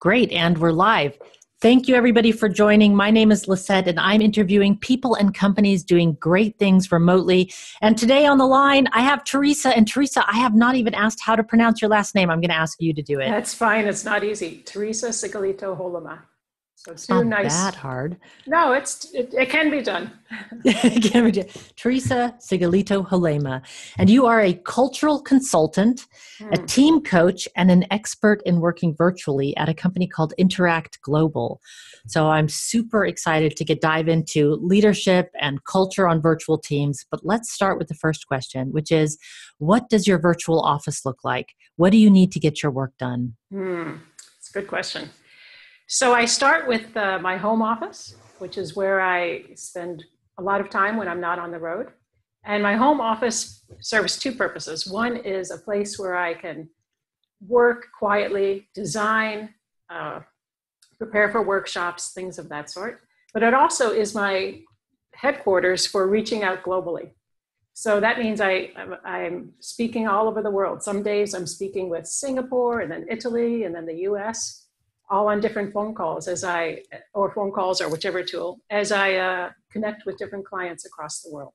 Great, and we're live. Thank you, everybody, for joining. My name is Lisette, and I'm interviewing people and companies doing great things remotely. And today on the line, I have Theresa. And Theresa, I have not even asked how to pronounce your last name. I'm going to ask you to do it. That's fine. It's not easy. Theresa Sigillito Hollema. So it's not that hard. No, it can be done. It can be done. Theresa Sigillito Hollema. And you are a cultural consultant, a team coach, and an expert in working virtually at a company called Interact Global. So I'm super excited to dive into leadership and culture on virtual teams. But let's start with the first question, which is, what does your virtual office look like? What do you need to get your work done? It's a good question. So I start with my home office, which is where I spend a lot of time when I'm not on the road. And my home office serves two purposes. One is a place where I can work quietly, design, prepare for workshops, things of that sort. But it also is my headquarters for reaching out globally. So that means I'm speaking all over the world. Some days I'm speaking with Singapore and then Italy and then the US, all on different phone calls or whichever tool, as I connect with different clients across the world.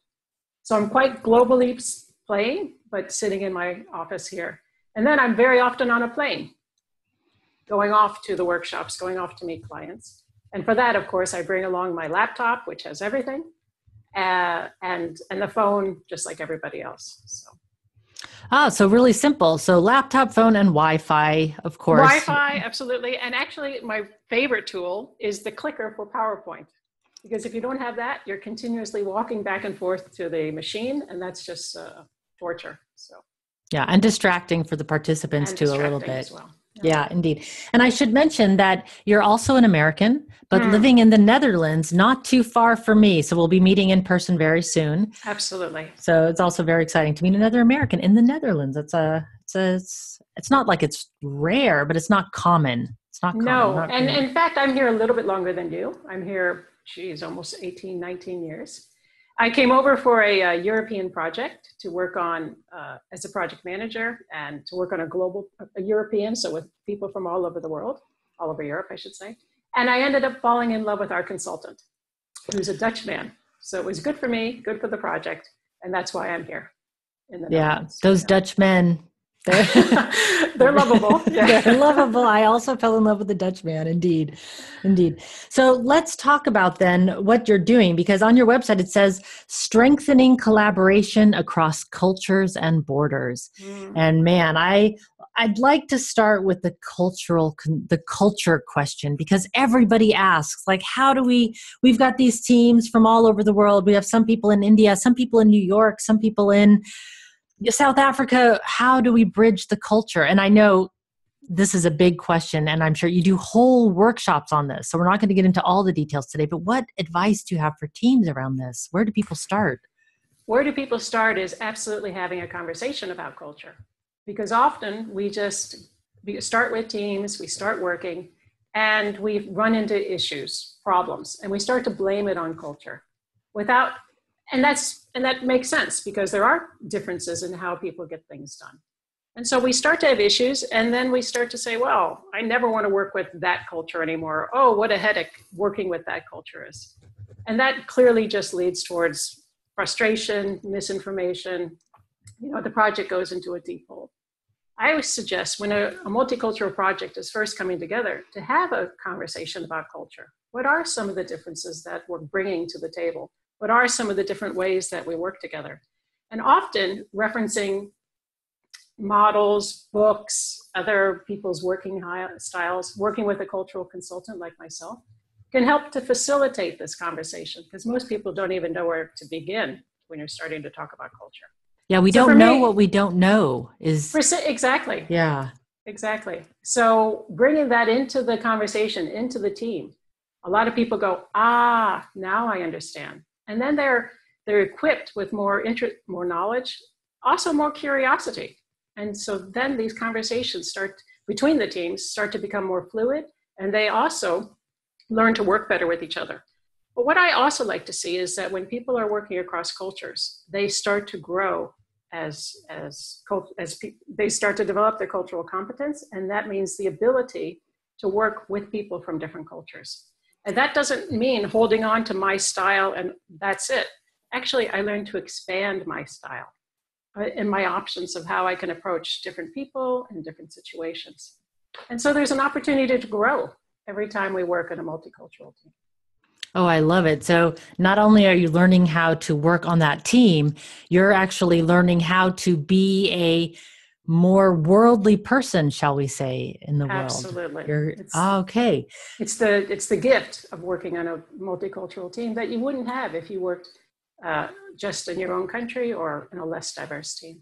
So I'm quite globally playing, but sitting in my office here. And then I'm very often on a plane, going off to the workshops, going off to meet clients. And for that, of course, I bring along my laptop, which has everything, and the phone, just like everybody else. So really simple. So laptop, phone, and Wi-Fi, of course. Wi-Fi, absolutely. And actually, my favorite tool is the clicker for PowerPoint. Because if you don't have that, you're continuously walking back and forth to the machine, and that's just torture. So. Yeah, and distracting for the participants too, a little bit. As well. Yeah, indeed. And I should mention that you're also an American, but living in the Netherlands, not too far from me. So we'll be meeting in person very soon. Absolutely. So it's also very exciting to meet another American in the Netherlands. It's not like it's rare, but it's not common. It's not common. No, and in fact, I'm here a little bit longer than you. I'm here, almost 18, 19 years. I came over for a European project to work on as a project manager and to work on a European, so with people from all over the world, all over Europe, I should say. And I ended up falling in love with our consultant, who's a Dutch man. So it was good for me, good for the project, and that's why I'm here. Those Dutch men. They're lovable. Yeah. They're lovable. I also fell in love with the Dutch man. Indeed. So let's talk about then what you're doing, because on your website it says strengthening collaboration across cultures and borders. And man, I'd like to start with the culture question, because everybody asks, like, how do we've got these teams from all over the world. We have some people in India, some people in New York, some people in South Africa. How do we bridge the culture? And I know this is a big question, and I'm sure you do whole workshops on this. So we're not going to get into all the details today, but what advice do you have for teams around this? Where do people start? Where do people start is absolutely having a conversation about culture. Because often we start with teams, we start working, and we run into issues, problems, and we start to blame it on culture and that makes sense, because there are differences in how people get things done. And so we start to have issues, and then we start to say, well, I never want to work with that culture anymore. Oh, what a headache working with that culture is. And that clearly just leads towards frustration, misinformation. The project goes into a deep hole. I always suggest when a multicultural project is first coming together to have a conversation about culture. What are some of the differences that we're bringing to the table? What are some of the different ways that we work together? And often referencing models, books, other people's working styles, working with a cultural consultant like myself can help to facilitate this conversation, because most people don't even know where to begin when you're starting to talk about culture. Yeah, we don't know what we don't know is... Exactly. Yeah. Exactly. So bringing that into the conversation, into the team, a lot of people go, now I understand. And then they're equipped with more interest, more knowledge, also more curiosity. And so then these conversations between the teams start to become more fluid, and they also learn to work better with each other. But what I also like to see is that when people are working across cultures, they start to grow as they start to develop their cultural competence. And that means the ability to work with people from different cultures. And that doesn't mean holding on to my style and that's it. Actually, I learned to expand my style and my options of how I can approach different people and different situations. And so there's an opportunity to grow every time we work in a multicultural team. Oh, I love it. So not only are you learning how to work on that team, you're actually learning how to be a more worldly person, shall we say, in the world. Absolutely. Okay. It's the gift of working on a multicultural team that you wouldn't have if you worked just in your own country or in a less diverse team.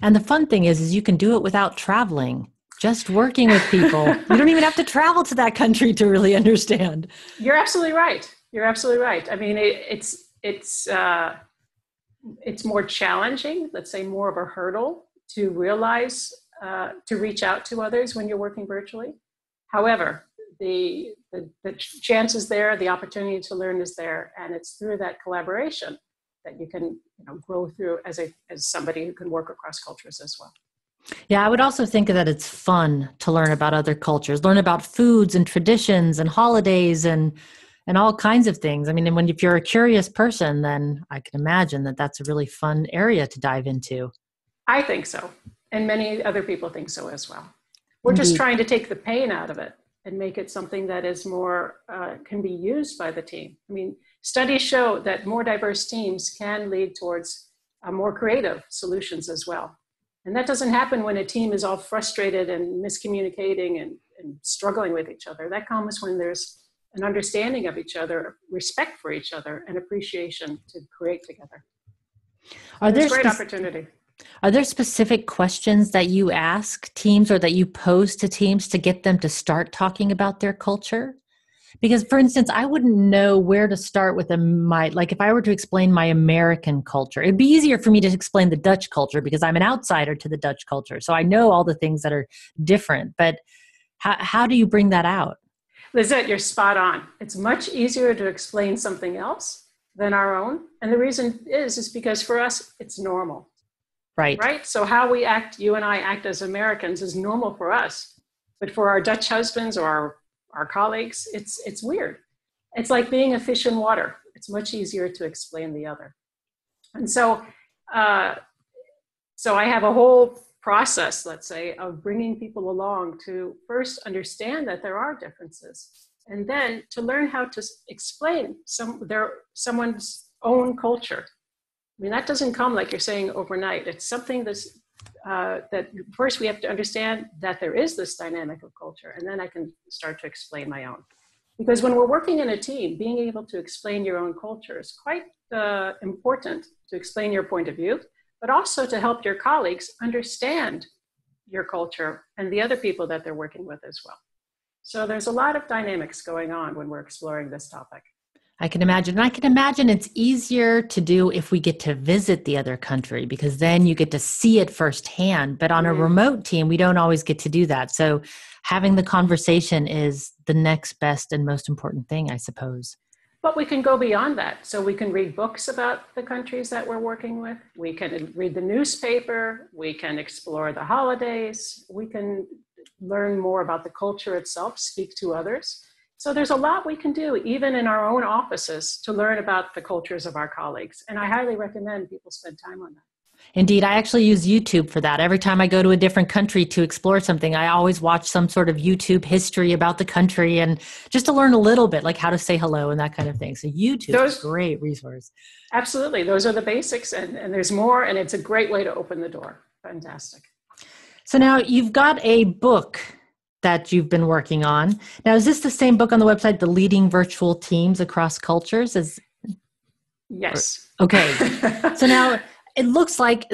And the fun thing is you can do it without traveling, just working with people. You don't even have to travel to that country to really understand. You're absolutely right. You're absolutely right. I mean, it's more challenging, let's say more of a hurdle to realize, to reach out to others when you're working virtually. However, the chance is there, the opportunity to learn is there, and it's through that collaboration that you can grow through as somebody who can work across cultures as well. Yeah, I would also think that it's fun to learn about other cultures, learn about foods and traditions and holidays and all kinds of things. I mean, and if you're a curious person, then I can imagine that that's a really fun area to dive into. I think so. And many other people think so as well. We're Indeed. just trying to take the pain out of it and make it something that is more, can be used by the team. I mean, studies show that more diverse teams can lead towards more creative solutions as well. And that doesn't happen when a team is all frustrated and miscommunicating and struggling with each other. That comes when there's an understanding of each other, respect for each other, and appreciation to create together. There's great opportunity. Are there specific questions that you ask teams or that you pose to teams to get them to start talking about their culture? Because, for instance, I wouldn't know where to start with like if I were to explain my American culture, it'd be easier for me to explain the Dutch culture because I'm an outsider to the Dutch culture. So I know all the things that are different, but how do you bring that out? Lizette, you're spot on. It's much easier to explain something else than our own. And the reason is because for us, it's normal. Right? So how we act, you and I act as Americans is normal for us. But for our Dutch husbands or our colleagues, it's weird. It's like being a fish in water. It's much easier to explain the other. And so I have a whole process, let's say, of bringing people along to first understand that there are differences, and then to learn how to explain someone's own culture. I mean, that doesn't come, like you're saying, overnight. It's something that first we have to understand that there is this dynamic of culture, and then I can start to explain my own. Because when we're working in a team, being able to explain your own culture is quite important to explain your point of view, but also to help your colleagues understand your culture and the other people that they're working with as well. So there's a lot of dynamics going on when we're exploring this topic. I can imagine. And I can imagine it's easier to do if we get to visit the other country because then you get to see it firsthand. But on a remote team, we don't always get to do that. So having the conversation is the next best and most important thing, I suppose. But we can go beyond that. So we can read books about the countries that we're working with. We can read the newspaper. We can explore the holidays. We can learn more about the culture itself, speak to others. So there's a lot we can do, even in our own offices, to learn about the cultures of our colleagues. And I highly recommend people spend time on that. Indeed, I actually use YouTube for that. Every time I go to a different country to explore something, I always watch some sort of YouTube history about the country and just to learn a little bit, like how to say hello and that kind of thing. So YouTube is a great resource. Absolutely. Those are the basics, and there's more, and it's a great way to open the door. Fantastic. So now you've got a book that you've been working on. Now, is this the same book on the website, The Leading Virtual Teams Across Cultures? Yes. Okay. So now it looks like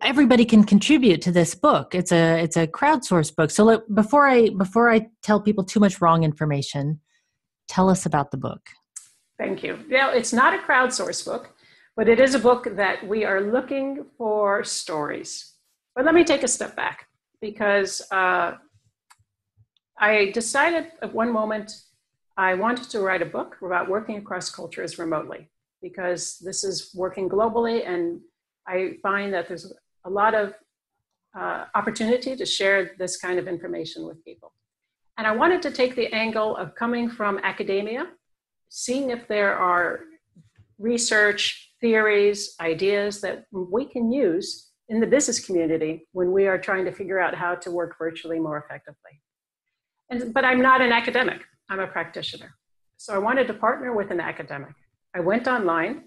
everybody can contribute to this book. It's a crowdsourced book. So before I tell people too much wrong information, tell us about the book. Thank you. Well, it's not a crowdsourced book, but it is a book that we are looking for stories. But let me take a step back because I decided at one moment I wanted to write a book about working across cultures remotely, because this is working globally, and I find that there's a lot of opportunity to share this kind of information with people. And I wanted to take the angle of coming from academia, seeing if there are research, theories, ideas that we can use in the business community when we are trying to figure out how to work virtually more effectively. But I'm not an academic, I'm a practitioner. So I wanted to partner with an academic. I went online,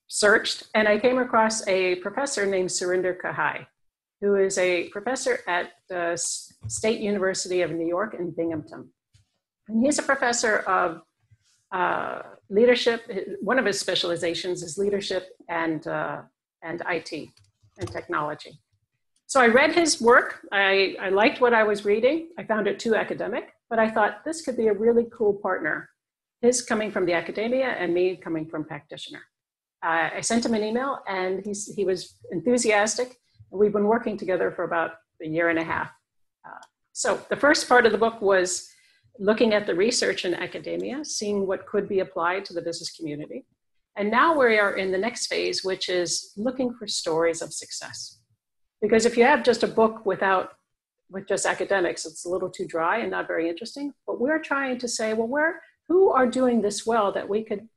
searched, and I came across a professor named Surinder Kahai, who is a professor at the State University of New York in Binghamton. And he's a professor of leadership. One of his specializations is leadership and IT and technology. So I read his work. I liked what I was reading. I found it too academic, but I thought this could be a really cool partner. His coming from the academia and me coming from practitioner. I sent him an email and he was enthusiastic. And we've been working together for about a year and a half. So the first part of the book was looking at the research in academia, seeing what could be applied to the business community. And now we are in the next phase, which is looking for stories of success. Because if you have just a book with just academics, it's a little too dry and not very interesting. But we're trying to say, well, who are doing this well that we could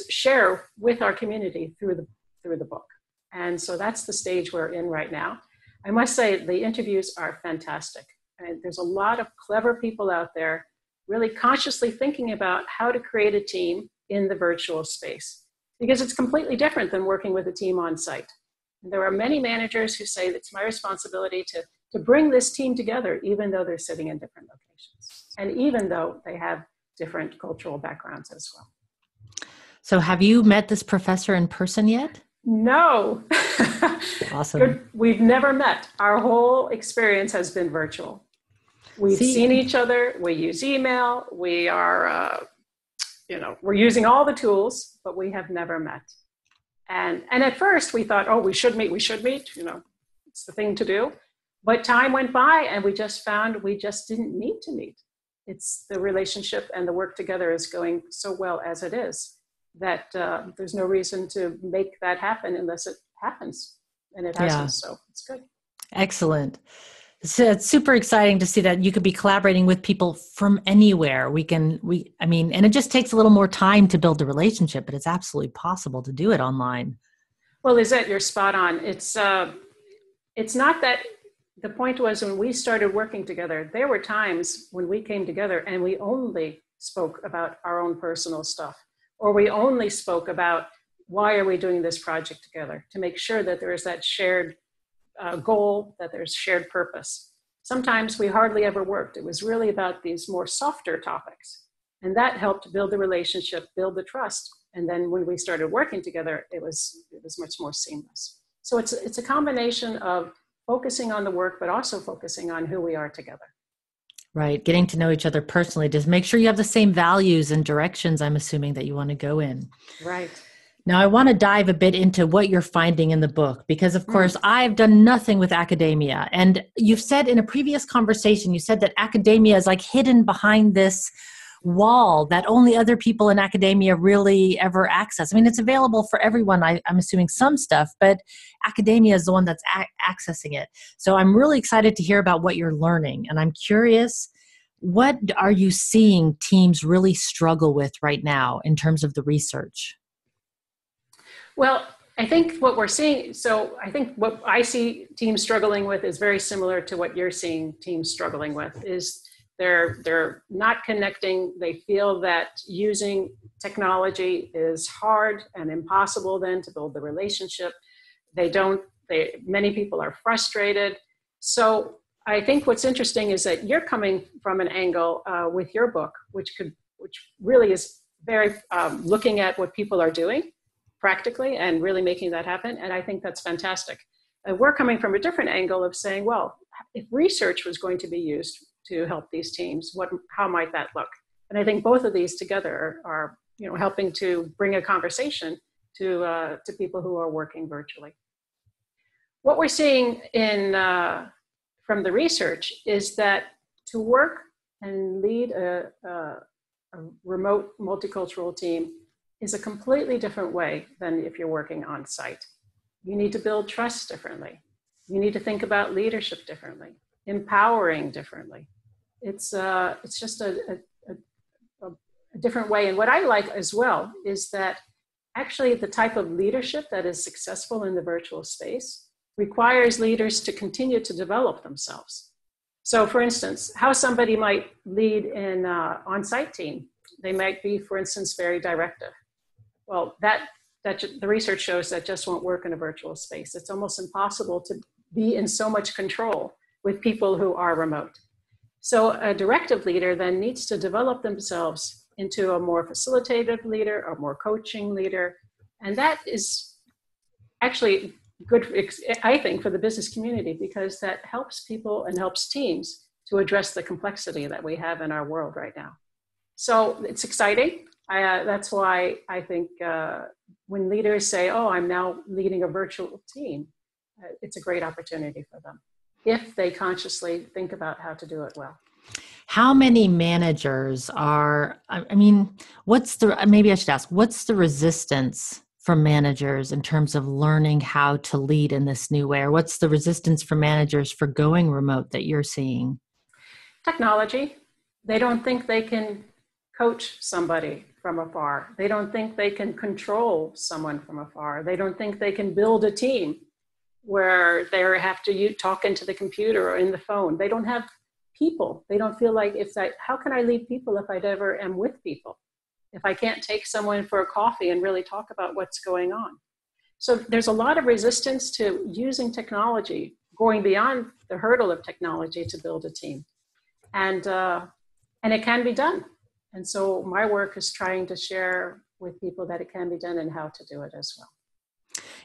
share with our community through the book. And so that's the stage we're in right now. I must say the interviews are fantastic. And there's a lot of clever people out there really consciously thinking about how to create a team in the virtual space, because it's completely different than working with a team on site. And there are many managers who say it's my responsibility to bring this team together, even though they're sitting in different locations, and even though they have different cultural backgrounds as well. So have you met this professor in person yet? No. Awesome. We've never met. Our whole experience has been virtual. We've seen each other. We use email. We are, we're using all the tools, but we have never met. And at first we thought, oh, we should meet. It's the thing to do. But time went by and we just found we just didn't need to meet. It's the relationship and the work together is going so well as it is that there's no reason to make that happen unless it happens. And it hasn't, so it's good. Excellent. So it's super exciting to see that you could be collaborating with people from anywhere. And it just takes a little more time to build the relationship, but it's absolutely possible to do it online. Well, Lizette, you're spot on. It's not that the point was when we started working together, there were times when we came together and we only spoke about our own personal stuff, or we only spoke about why are we doing this project together, to make sure that there is that shared goal, that there's shared purpose. Sometimes we hardly ever worked. It was really about these more softer topics. And that helped build the relationship, build the trust. And then when we started working together, it was much more seamless. So it's a combination of focusing on the work, but also focusing on who we are together. Right. Getting to know each other personally. Just make sure you have the same values and directions, I'm assuming, that you want to go in. Right. Now, I want to dive a bit into what you're finding in the book, because, of course, I've done nothing with academia. And you've said in a previous conversation, you said that academia is like hidden behind this wall that only other people in academia really ever access. I mean, it's available for everyone, I'm assuming some stuff, but academia is the one that's accessing it. So I'm really excited to hear about what you're learning. And I'm curious, what are you seeing teams really struggle with right now in terms of the research? Well, I think what we're seeing, so I think what I see teams struggling with is very similar to what you're seeing teams struggling with, is they're not connecting. They feel that using technology is hard and impossible then to build the relationship. Many people are frustrated. So I think what's interesting is that you're coming from an angle with your book, which really is very looking at what people are doing practically and really making that happen. And I think that's fantastic. We're coming from a different angle of saying, well, if research was going to be used to help these teams, how might that look? And I think both of these together are helping to bring a conversation to people who are working virtually. What we're seeing from the research is that to work and lead a remote multicultural team is a completely different way than if you're working on site. You need to build trust differently. You need to think about leadership differently, empowering differently. It's just a different way. And what I like as well is that actually the type of leadership that is successful in the virtual space requires leaders to continue to develop themselves. So for instance, how somebody might lead in an on-site team, they might be, for instance, very directive. Well, the research shows that just won't work in a virtual space. It's almost impossible to be in so much control with people who are remote. So a directive leader then needs to develop themselves into a more facilitative leader, a more coaching leader. And that is actually good, I think, for the business community, because that helps people and helps teams to address the complexity that we have in our world right now. So it's exciting. That's why I think when leaders say, oh, I'm now leading a virtual team, it's a great opportunity for them if they consciously think about how to do it well. How many managers maybe I should ask, what's the resistance from managers in terms of learning how to lead in this new way? Or what's the resistance from managers for going remote that you're seeing? Technology. They don't think they can coach somebody from afar. They don't think they can control someone from afar. They don't think they can build a team where they have to talk into the computer or in the phone. They don't have people. They don't feel like, how can I lead people if I never am with people? If I can't take someone for a coffee and really talk about what's going on. So there's a lot of resistance to using technology, going beyond the hurdle of technology to build a team. And it can be done. And so my work is trying to share with people that it can be done and how to do it as well.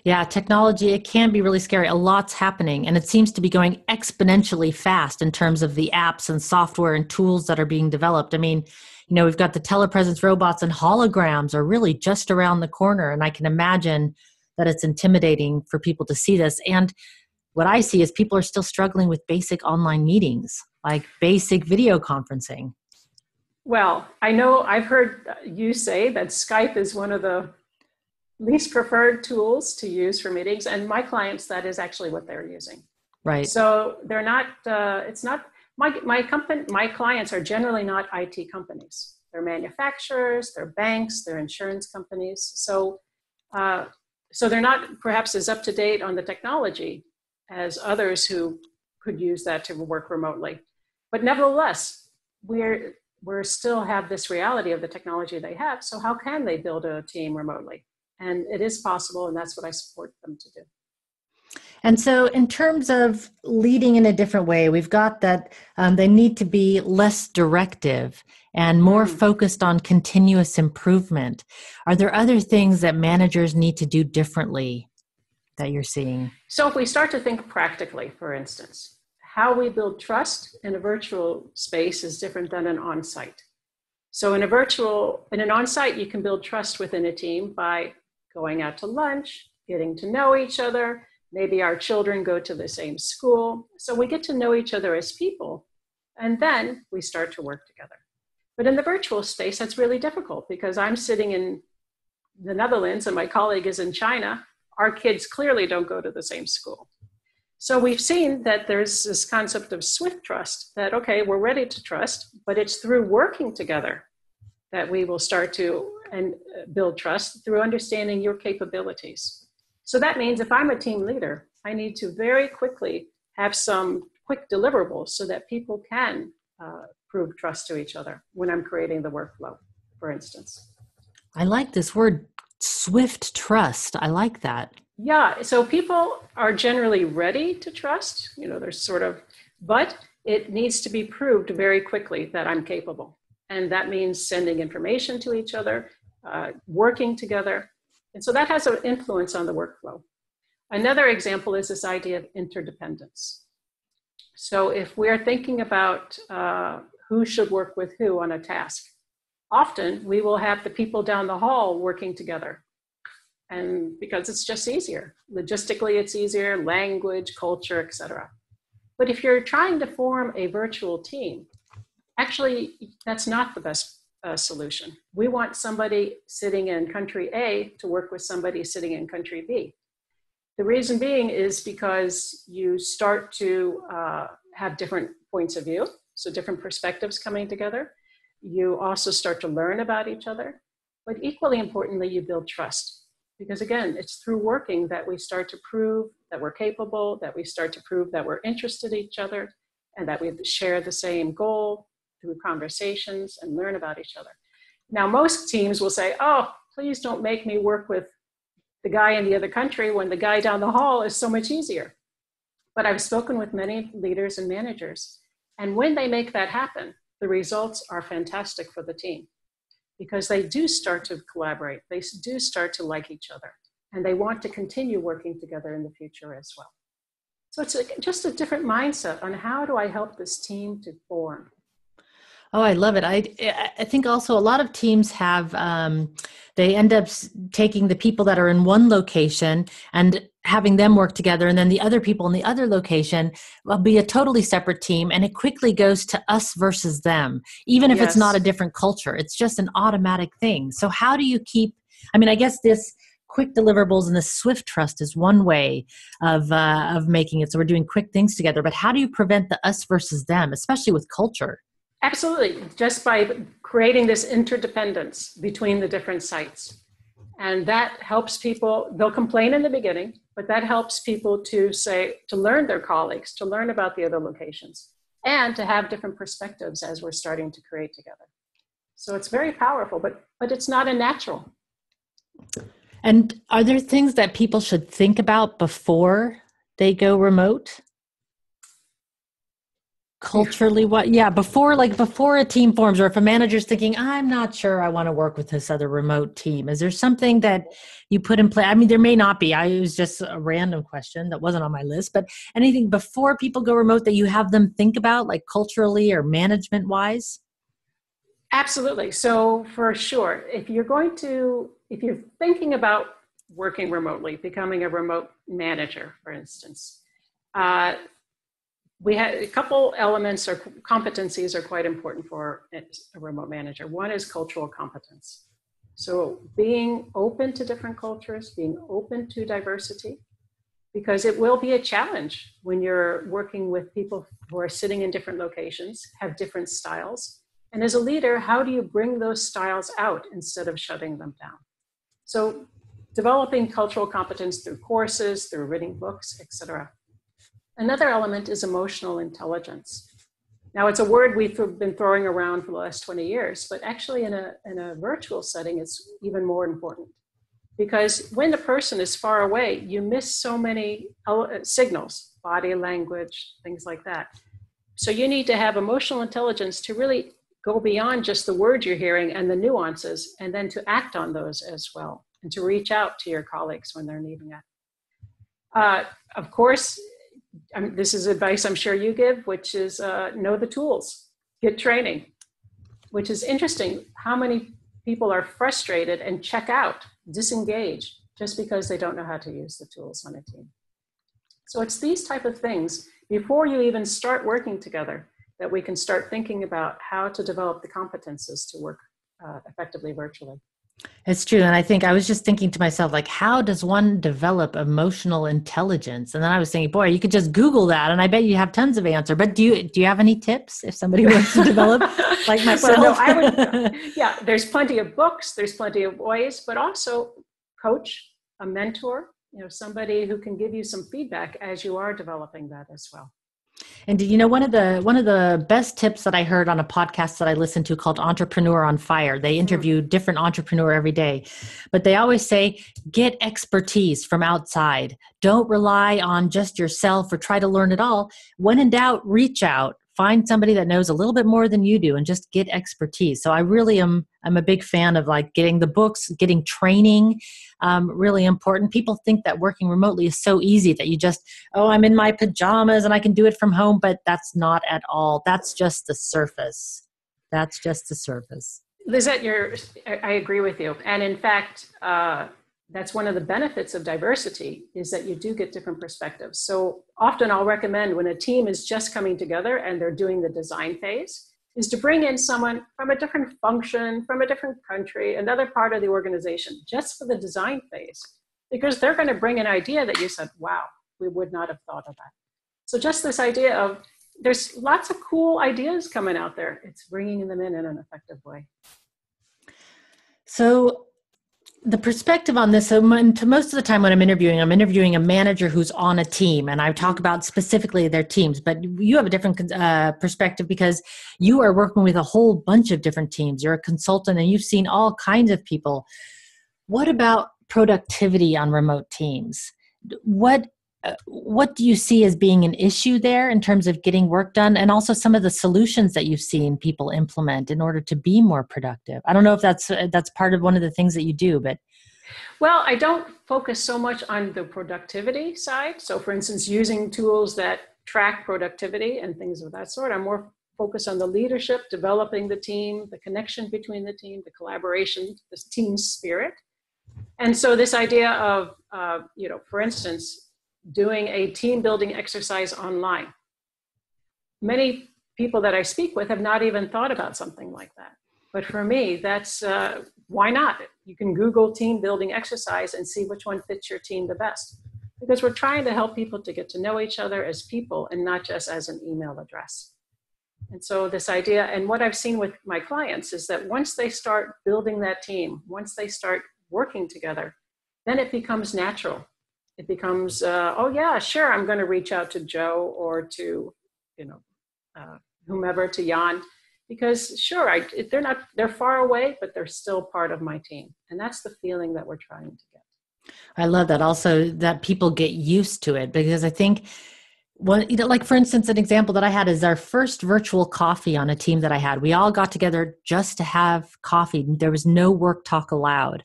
Yeah, technology, it can be really scary. A lot's happening, and it seems to be going exponentially fast in terms of the apps and software and tools that are being developed. I mean, we've got the telepresence robots and holograms are really just around the corner, and I can imagine that it's intimidating for people to see this. And what I see is people are still struggling with basic online meetings, like basic video conferencing. Well, I know I've heard you say that Skype is one of the least preferred tools to use for meetings, and my clients, that is actually what they're using. Right. So they're not. It's not my clients are generally not IT companies. They're manufacturers, they're banks, they're insurance companies. So they're not perhaps as up to date on the technology as others who could use that to work remotely. But nevertheless, we're still have this reality of the technology they have. So how can they build a team remotely? And it is possible, and that's what I support them to do. And so in terms of leading in a different way, we've got that they need to be less directive and more focused on continuous improvement. Are there other things that managers need to do differently that you're seeing? So if we start to think practically, for instance, how we build trust in a virtual space is different than an on-site. So in an on-site, you can build trust within a team by going out to lunch, getting to know each other. Maybe our children go to the same school. So we get to know each other as people, and then we start to work together. But in the virtual space, that's really difficult because I'm sitting in the Netherlands and my colleague is in China. Our kids clearly don't go to the same school. So we've seen that there's this concept of swift trust that, okay, we're ready to trust, but it's through working together that we will start to build trust through understanding your capabilities. So that means if I'm a team leader, I need to very quickly have some quick deliverables so that people can prove trust to each other when I'm creating the workflow, for instance. I like this word, swift trust. I like that. Yeah, so people are generally ready to trust, but it needs to be proved very quickly that I'm capable. And that means sending information to each other, working together. And so that has an influence on the workflow. Another example is this idea of interdependence. So if we're thinking about who should work with who on a task, often we will have the people down the hall working together. And because it's just easier. Logistically, it's easier, language, culture, etc. But if you're trying to form a virtual team, actually, that's not the best solution. We want somebody sitting in country A to work with somebody sitting in country B. The reason being is because you start to have different points of view. So different perspectives coming together. You also start to learn about each other. But equally importantly, you build trust. Because again, it's through working that we start to prove that we're capable, that we start to prove that we're interested in each other, and that we share the same goal through conversations and learn about each other. Now, most teams will say, oh, please don't make me work with the guy in the other country when the guy down the hall is so much easier. But I've spoken with many leaders and managers, and when they make that happen, the results are fantastic for the team because they do start to collaborate, they do start to like each other, and they want to continue working together in the future as well. So it's just a different mindset on how do I help this team to form. Oh, I love it. I think also a lot of teams have, they end up taking the people that are in one location and having them work together. And then the other people in the other location will be a totally separate team. And it quickly goes to us versus them, even if it's not a different culture. It's just an automatic thing. So how do you keep, I mean, I guess this quick deliverables and the swift trust is one way of making it. So we're doing quick things together. But how do you prevent the us versus them, especially with culture? Absolutely, just by creating this interdependence between the different sites. And that helps people, they'll complain in the beginning, but that helps people to learn their colleagues, to learn about the other locations, and to have different perspectives as we're starting to create together. So it's very powerful, but it's not unnatural. And are there things that people should think about before they go remote? Culturally, before a team forms, or if a manager's thinking, I'm not sure I want to work with this other remote team, is there something that you put in place? I mean, there may not be. It was just a random question that wasn't on my list, but anything before people go remote that you have them think about, like culturally or management wise? Absolutely. So for sure, if you're thinking about working remotely, becoming a remote manager, for instance, we had a couple elements or competencies are quite important for a remote manager. One is cultural competence. So being open to different cultures, being open to diversity, because it will be a challenge when you're working with people who are sitting in different locations, have different styles. And as a leader, how do you bring those styles out instead of shutting them down? So developing cultural competence through courses, through reading books, etc. Another element is emotional intelligence. Now, it's a word we've been throwing around for the last 20 years, but actually in a virtual setting, it's even more important. Because when the person is far away, you miss so many signals, body language, things like that. So you need to have emotional intelligence to really go beyond just the words you're hearing and the nuances, and then to act on those as well, and to reach out to your colleagues when they're needing it. Of course, this is advice I'm sure you give, which is know the tools, get training, which is interesting how many people are frustrated and check out, disengage, just because they don't know how to use the tools on a team. So it's these type of things, before you even start working together, that we can start thinking about how to develop the competences to work effectively virtually. It's true. And I think I was just thinking to myself, like, how does one develop emotional intelligence? And then I was thinking, boy, you could just Google that. And I bet you have tons of answer. But do you have any tips if somebody wants to develop like myself? Well, no, there's plenty of books, there's plenty of ways, but also coach, a mentor, somebody who can give you some feedback as you are developing that as well. And one of the best tips that I heard on a podcast that I listened to called Entrepreneur on Fire, they interview different entrepreneur every day, but they always say, get expertise from outside. Don't rely on just yourself or try to learn it all. When in doubt, reach out. Find somebody that knows a little bit more than you do and just get expertise. So I really I'm a big fan of like getting the books, getting training, really important. People think that working remotely is so easy that you just, I'm in my pajamas and I can do it from home, but that's not at all. That's just the surface. That's just the surface. Lizette, I agree with you. And in fact, that's one of the benefits of diversity is that you do get different perspectives. So often I'll recommend when a team is just coming together and they're doing the design phase is to bring in someone from a different function, from a different country, another part of the organization, just for the design phase, because they're going to bring an idea that you said, wow, we would not have thought of that. So just this idea of there's lots of cool ideas coming out there. It's bringing them in an effective way. So the perspective on this, so most of the time when I'm interviewing a manager who's on a team, and I talk about specifically their teams, but you have a different perspective because you are working with a whole bunch of different teams. You're a consultant and you've seen all kinds of people. What about productivity on remote teams? What do you see as being an issue there in terms of getting work done, and also some of the solutions that you've seen people implement in order to be more productive? I don't know if that's part of one of the things that you do, but. Well, I don't focus so much on the productivity side. So for instance, using tools that track productivity and things of that sort, I'm more focused on the leadership, developing the team, the connection between the team, the collaboration, the team spirit. And so this idea of, for instance, doing a team building exercise online. Many people that I speak with have not even thought about something like that. But for me, that's, why not? You can Google team building exercise and see which one fits your team the best. Because we're trying to help people to get to know each other as people and not just as an email address. And so this idea, and what I've seen with my clients is that once they start building that team, once they start working together, then it becomes natural. It becomes, oh yeah, sure, I'm going to reach out to Joe or to, whomever, to Jan, because sure, they're far away, but they're still part of my team. And that's the feeling that we're trying to get. I love that also, that people get used to it, because I think, like for instance, an example that I had is our first virtual coffee on a team that I had. We all got together just to have coffee. There was no work talk allowed.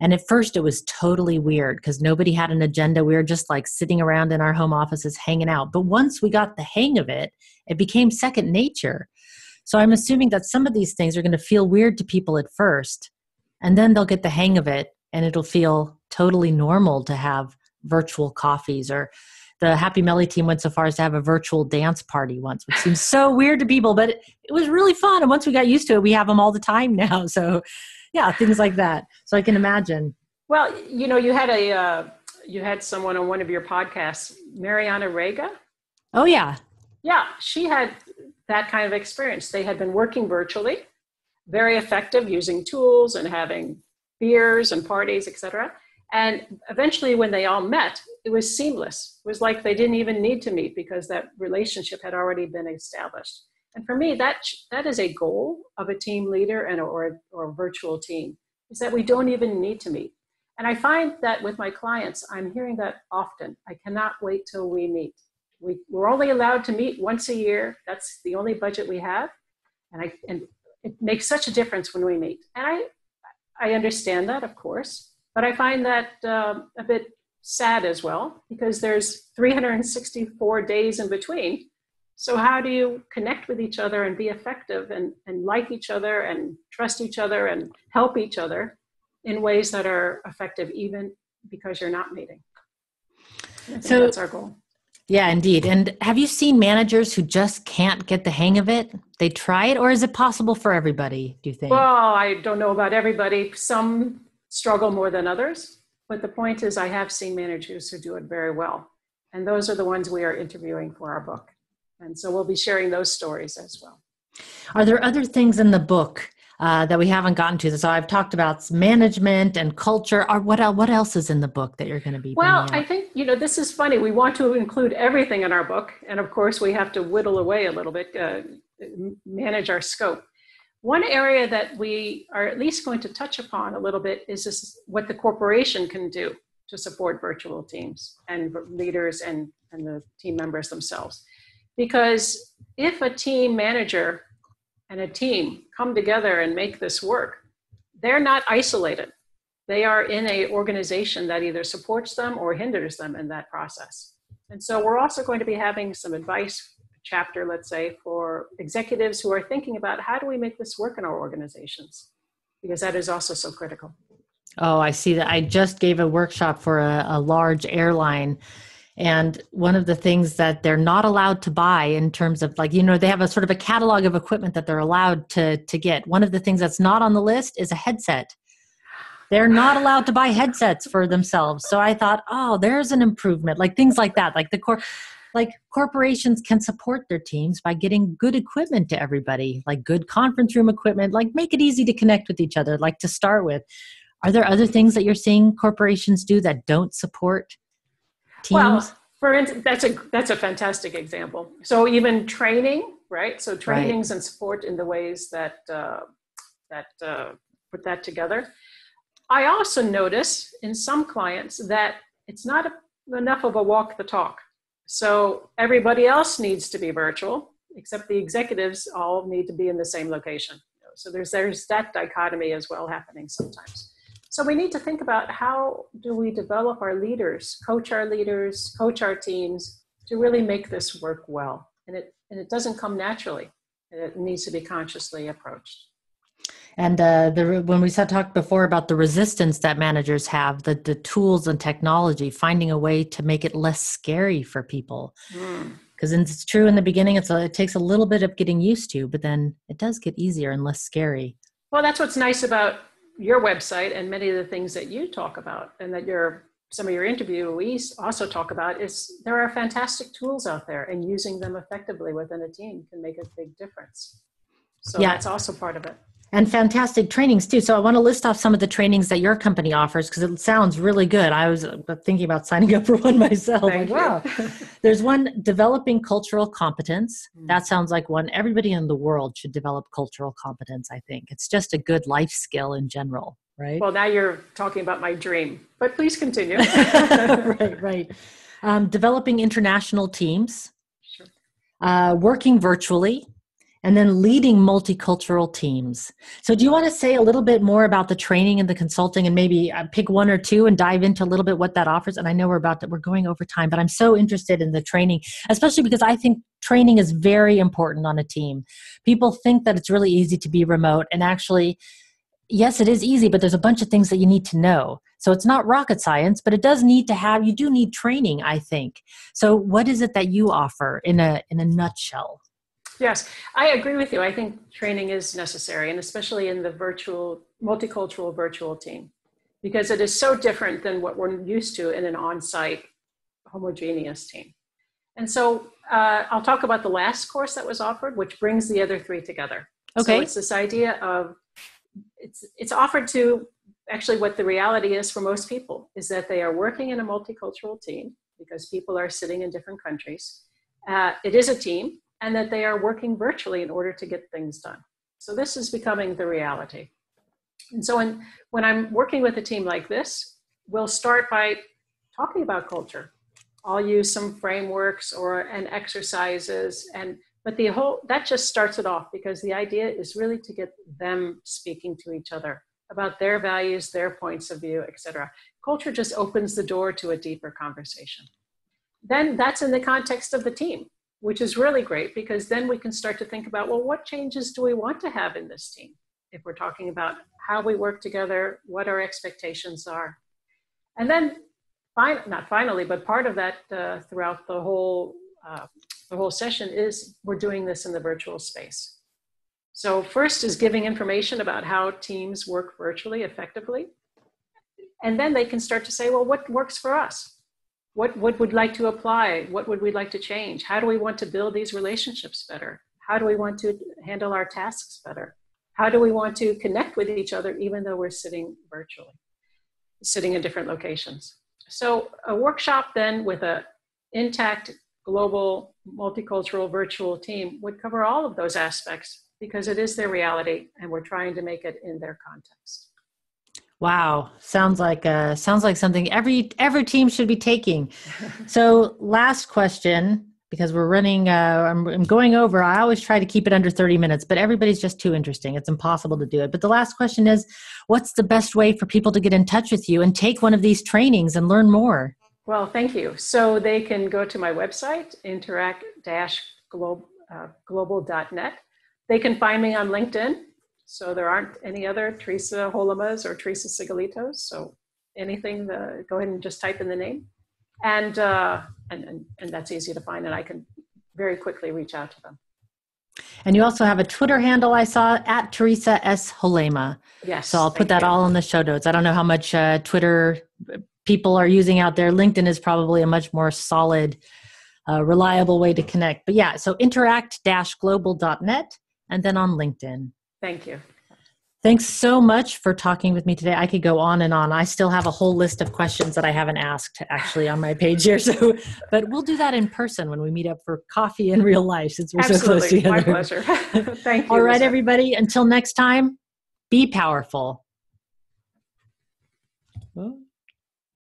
And at first it was totally weird because nobody had an agenda. We were just like sitting around in our home offices hanging out. But once we got the hang of it, it became second nature. So I'm assuming that some of these things are going to feel weird to people at first, and then they'll get the hang of it and it'll feel totally normal to have virtual coffees. Or the Happy Melly team went so far as to have a virtual dance party once, which seems so weird to people, but it was really fun. And once we got used to it, we have them all the time now. So yeah, things like that. So I can imagine. Well, you had someone on one of your podcasts, Mariana Rega. Oh yeah. Yeah, she had that kind of experience. They had been working virtually, very effective, using tools and having beers and parties, etc. And eventually when they all met, it was seamless. It was like they didn't even need to meet because that relationship had already been established. And for me, that is a goal of a team leader or a virtual team, is that we don't even need to meet. And I find that with my clients, I'm hearing that often. I cannot wait till we meet. We're only allowed to meet once a year. That's the only budget we have. And it makes such a difference when we meet. And I understand that, of course, but I find that a bit sad as well, because there's 364 days in between. So how do you connect with each other and be effective and like each other and trust each other and help each other in ways that are effective, even because you're not meeting? So that's our goal. Yeah, indeed. And have you seen managers who just can't get the hang of it? They try it, or is it possible for everybody, do you think? Well, I don't know about everybody. Some struggle more than others. But the point is, I have seen managers who do it very well. And those are the ones we are interviewing for our book. And so we'll be sharing those stories as well. Are there other things in the book that we haven't gotten to? So I've talked about management and culture. Or what else is in the book that you're going to be bringing out? I think, this is funny. We want to include everything in our book. And of course, we have to whittle away a little bit, manage our scope. One area that we are at least going to touch upon a little bit is what the corporation can do to support virtual teams and leaders and the team members themselves. Because if a team manager and a team come together and make this work, they're not isolated. They are in an organization that either supports them or hinders them in that process. And so we're also going to be having some advice chapter, let's say, for executives who are thinking about how do we make this work in our organizations, because that is also so critical. Oh, I see that. I just gave a workshop for a large airline. And one of the things that they're not allowed to buy in terms of they have a sort of a catalog of equipment that they're allowed to get. One of the things that's not on the list is a headset. They're not allowed to buy headsets for themselves. So I thought, oh, there's an improvement, like things like that, like the core. like corporations can support their teams by getting good equipment to everybody, like good conference room equipment, like make it easy to connect with each other, like to start with. Are there other things that you're seeing corporations do that don't support teams? Well, for instance, that's a fantastic example. So even training, right? So trainings and support in the ways that put that together. I also notice in some clients that it's not enough of a walk the talk. So everybody else needs to be virtual, except the executives all need to be in the same location. So there's that dichotomy as well happening sometimes. So we need to think about how do we develop our leaders, coach our teams to really make this work well. And it doesn't come naturally. It needs to be consciously approached. And when we talked before about the resistance that managers have, the tools and technology, finding a way to make it less scary for people. Because it's true in the beginning, it takes a little bit of getting used to, but then it does get easier and less scary. Well, that's what's nice about your website and many of the things that you talk about and that some of your interviewees also talk about is there are fantastic tools out there, and using them effectively within a team can make a big difference. So that's also part of it. And fantastic trainings too. So I want to list off some of the trainings that your company offers because it sounds really good. I was thinking about signing up for one myself. Wow. There's one, developing cultural competence. That sounds like one. Everybody in the world should develop cultural competence, I think. It's just a good life skill in general, right? Well, now you're talking about my dream, but please continue. Right. Developing international teams. Sure. Working virtually. And then leading multicultural teams. So do you want to say a little bit more about the training and the consulting and maybe pick one or two and dive into a little bit what that offers? And I know we're going over time, but I'm so interested in the training, especially because I think training is very important on a team. People think that it's really easy to be remote, and actually, yes, it is easy, but there's a bunch of things that you need to know. So it's not rocket science, but you do need training, I think. So what is it that you offer in a nutshell? Yes, I agree with you. I think training is necessary, and especially in the multicultural virtual team, because it is so different than what we're used to in an on-site homogeneous team. And so I'll talk about the last course that was offered, which brings the other three together. Okay. So it's this idea of, it's offered to, actually what the reality is for most people is that they are working in a multicultural team because people are sitting in different countries. It is a team. And that they are working virtually in order to get things done. So this is becoming the reality. And so when I'm working with a team like this, we'll start by talking about culture. I'll use some frameworks and exercises, but that just starts it off, because the idea is really to get them speaking to each other about their values, their points of view, etc. Culture just opens the door to a deeper conversation. Then that's in the context of the team, which is really great, because then we can start to think about, well, what changes do we want to have in this team? If we're talking about how we work together, what our expectations are. And then, not finally, but part of that throughout the whole session is we're doing this in the virtual space. So first is giving information about how teams work virtually effectively. And then they can start to say, well, what works for us? What would we like to apply? What would we like to change? How do we want to build these relationships better? How do we want to handle our tasks better? How do we want to connect with each other even though we're sitting virtually, sitting in different locations? So a workshop then with an intact, global, multicultural, virtual team would cover all of those aspects, because it is their reality and we're trying to make it in their context. Wow. Sounds like something every team should be taking. So last question, because we're running, I'm going over. I always try to keep it under 30 minutes, but everybody's just too interesting. It's impossible to do it. But the last question is, what's the best way for people to get in touch with you and take one of these trainings and learn more? Well, thank you. So they can go to my website, interact-global.net. They can find me on LinkedIn. So there aren't any other Theresa Hollemas or Theresa Sigillitos. So anything, go ahead and just type in the name. And that's easy to find, and I can very quickly reach out to them. And you also have a Twitter handle I saw, at Theresa S. Hollema. Yes. So I'll put that all in the show notes. I don't know how much Twitter people are using out there. LinkedIn is probably a much more solid reliable way to connect. But yeah, so interact-global.net and then on LinkedIn. Thank you. Thanks so much for talking with me today. I could go on and on. I still have a whole list of questions that I haven't asked actually on my page here. So, but we'll do that in person when we meet up for coffee in real life since we're so close together. My pleasure. Thank you. All right, everybody. Until next time, be powerful.